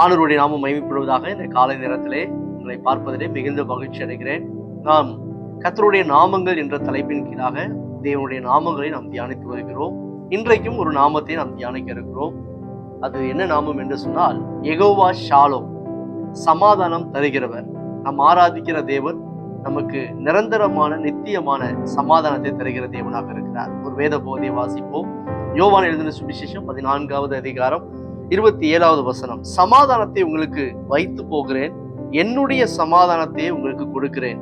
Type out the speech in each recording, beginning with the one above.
ஆண்டவருடைய நாமம் மகிமைப்படுவதாக. இந்த காலை நேரத்திலே உங்களை பார்ப்பதிலே மிகுந்த மகிழ்ச்சி அடைகிறேன். நாம் கர்த்தருடைய நாமங்கள் என்ற தலைப்பின் கீழாக தேவனுடைய நாமங்களை நாம் தியானித்து வருகிறோம். இன்றைக்கும் ஒரு நாமத்தை நாம் தியானிக்க இருக்கிறோம். அது என்ன நாமம் என்று சொன்னால், யெகோவா ஷாலோம், சமாதானம் தருகிறவர். நாம் ஆராதிக்கிற தேவன் நமக்கு நிரந்தரமான நித்தியமான சமாதானத்தை தருகிற தேவனாக இருக்கிறார். ஒரு வேத பகுதியை வாசிப்போம். யோவான் எழுதின சுவிசேஷம் 14வது அதிகாரம் 27வது வசனம். சமாதானத்தை உங்களுக்கு வைத்து போகிறேன், என்னுடைய சமாதானத்தை உங்களுக்கு கொடுக்கிறேன்.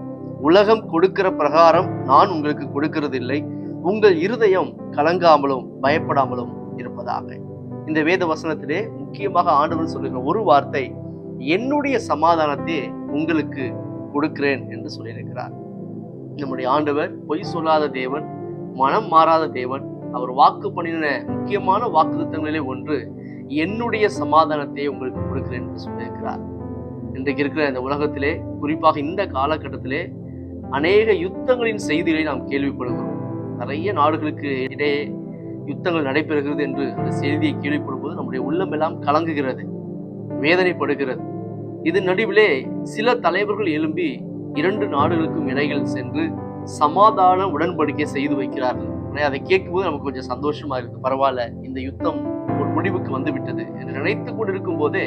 உலகம் கொடுக்கிற பிரகாரம் நான் உங்களுக்கு கொடுக்கிறதில்லை. உங்கள் இருதயம் கலங்காமலும் பயப்படாமலும் இருப்பதாக. இந்த வேத வசனத்திலே முக்கியமாக ஆண்டவர் சொல்லுகிற ஒரு வார்த்தை, என்னுடைய சமாதானத்தை உங்களுக்கு கொடுக்கிறேன் என்று சொல்லியிருக்கிறார். நம்முடைய ஆண்டவர் பொய் சொல்லாத தேவன், மனம் மாறாத தேவன். அவர் வாக்கு பண்ணின முக்கியமான வாக்குத்தத்தங்களிலே ஒன்று, என்னுடைய சமாதானத்தை உங்களுக்கு கொடுக்கிறேன் என்று சொல்லியிருக்கிறார். இன்றைக்கு இருக்கிற இந்த உலகத்திலே, குறிப்பாக இந்த காலகட்டத்திலே அநேக யுத்தங்களின் செய்திகளை நாம் கேள்விப்படுகிறோம். நிறைய நாடுகளுக்கு இடையே யுத்தங்கள் நடைபெறுகிறது என்று அந்த செய்தியை கேள்விப்படும்போது நம்முடைய உள்ளமெல்லாம் கலங்குகிறது, வேதனைப்படுகிறது. இதன் நடுவிலே சில தலைவர்கள் எழும்பி 2 நாடுகளுக்கும் இடையில் சென்று சமாதான உடன்படிக்கை செய்து வைக்கிறார்கள். அதை கேட்கும்போது நமக்கு கொஞ்சம் சந்தோஷமா இருக்கு. பரவாயில்ல, இந்த யுத்தம் ஒரு முடிவுக்கு வந்து விட்டது என்று நினைத்து கொண்டிருக்கும் போதே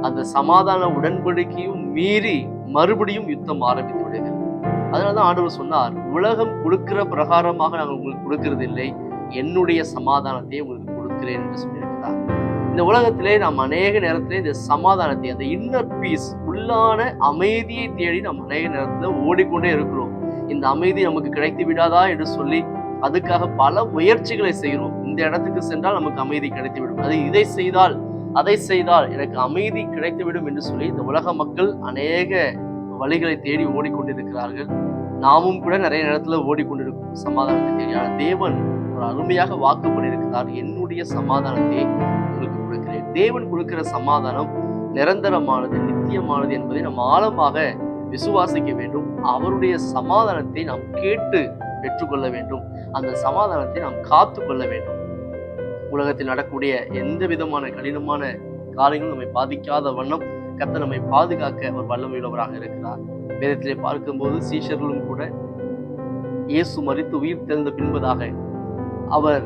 அந்த சமாதான உடன்படிக்கையும் மீறி மறுபடியும் யுத்தம் ஆரம்பித்து விடுகிறது. அதனாலதான் ஆண்டவர் சொன்னார், உலகம் கொடுக்கிற பிரகாரமாக நாங்கள் உங்களுக்கு கொடுக்கிறது இல்லை, என்னுடைய சமாதானத்தை உங்களுக்கு கொடுக்கிறேன் என்று சொல்லியிருக்கிறார். இந்த உலகத்திலே நாம் அநேக நேரத்திலே இந்த சமாதானத்தை, அந்த இன்னர் பீஸ், உள்ளான அமைதியை தேடி நாம் அநேக நேரத்தில் ஓடிக்கொண்டே இருக்கிறோம். இந்த அமைதி நமக்கு கிடைத்து விடாதா என்று சொல்லி அதுக்காக பல முயற்சிகளை செய்கிறோம். இந்த இடத்துக்கு சென்றால் நமக்கு அமைதி கிடைத்துவிடும், அது இதை செய்தால் அதை செய்தால் எனக்கு அமைதி கிடைத்துவிடும் என்று சொல்லி இந்த உலக மக்கள் அநேக வழிகளை தேடி ஓடிக்கொண்டிருக்கிறார்கள். நாமும் கூட நிறைய நேரத்துல ஓடிக்கொண்டிருக்கும் சமாதானத்தை தேடி. ஆனால் தேவன் ஒரு அருமையாக வாக்கு பண்ணியிருக்கிறார், என்னுடைய சமாதானத்தை உங்களுக்கு கொடுக்கிறேன். தேவன் கொடுக்கிற சமாதானம் நிரந்தரமானது, நித்தியமானது என்பதை நாம் ஆழமாக விசுவாசிக்க வேண்டும். அவருடைய சமாதானத்தை நாம் கேட்டு பெற்றுக்கொள்ள வேண்டும். அந்த சமாதானத்தை நாம் காத்து கொள்ள வேண்டும். உலகத்தில் நடக்கக்கூடிய எந்த விதமான கடினமான காரியங்களும் நம்மை பாதிக்காத வண்ணம் கர்த்தர் நம்மை பாதுகாக்க அவர் வல்லமையுள்ளவராக இருக்கிறார். வேதத்திலே பார்க்கும்போது சீஷர்களும் கூட இயேசு மரித்து உயிர் தெழுந்த பின்பதாக அவர்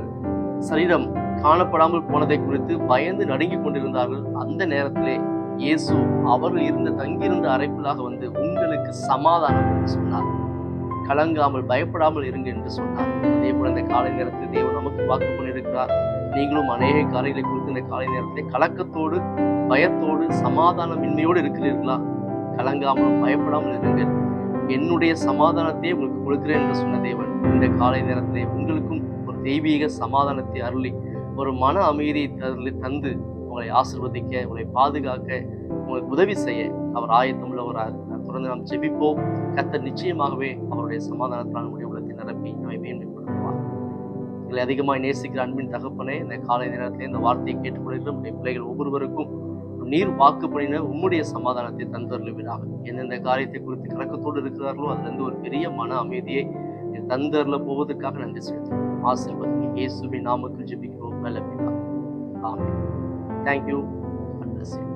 சரீரம் காணப்படாமல் போனதை குறித்து பயந்து நடுங்கிக் கொண்டிருந்தார்கள். அந்த நேரத்திலே இயேசு அவர்கள் தங்கியிருந்த அறைக்குள்ளாக வந்து, உங்களுக்கு சமாதானம் என்று சொன்னார், கலங்காமல் பயப்படாமல் இருங்க என்று சொன்னார். அதே போல இந்த காலை நேரத்தில் தேவன் நமக்கு வாக்கு பண்ணியிருக்கிறார். நீங்களும் அநேக காரியங்களை குறித்து இந்த காலை நேரத்தில் கலக்கத்தோடு பயத்தோடு சமாதானமின்மையோடு இருக்கிறீர்களா? கலங்காமலும் பயப்படாமல் இருங்கள், என்னுடைய சமாதானத்தை உங்களுக்கு கொடுக்கிறேன் என்று சொன்ன தேவன் இந்த காலை நேரத்திலே உங்களுக்கும் ஒரு தெய்வீக சமாதானத்தை அருளி, ஒரு மன அமைதியை தந்து உங்களை ஆசீர்வதிக்க, உங்களை பாதுகாக்க, உங்களுக்கு உதவி செய்ய அவர் ஆயத்தம் உள்ளவராக இருக்கிறார். தொடர்ந்து நாம் ஜெபிப்போம். கர்த்தர் நிச்சயமாகவே அவருடைய சமாதானத்தால் நம்முடைய உள்ளத்தை நிரப்பி நம்மை மேன்மைப்படுத்துவார். எங்களை அதிகமாக நேசிக்கிற அன்பின் தகப்பனே, இந்த காலை நேரத்திலே இந்த வார்த்தையை கேட்டுக்கொள்கிற நம்முடைய பிள்ளைகள் ஒவ்வொருவருக்கும் நீர் வாக்கு பண்ணின உம்முடைய சமாதானத்தை தந்தருளுவீராக. எந்தெந்த காரியத்தை குறித்து கலக்கத்தோடு இருக்கிறார்களோ அதிலிருந்து ஒரு பெரிய மன அமைதியை தந்தருள போவதற்காக நன்றி செலுத்துகிறோம். ஆசீர்வதிங்க. இயேசுவின் நாமத்தில் ஜெபிக்கிறோம் நல்ல பிதாவே. ஆமென். Thank you. God bless you.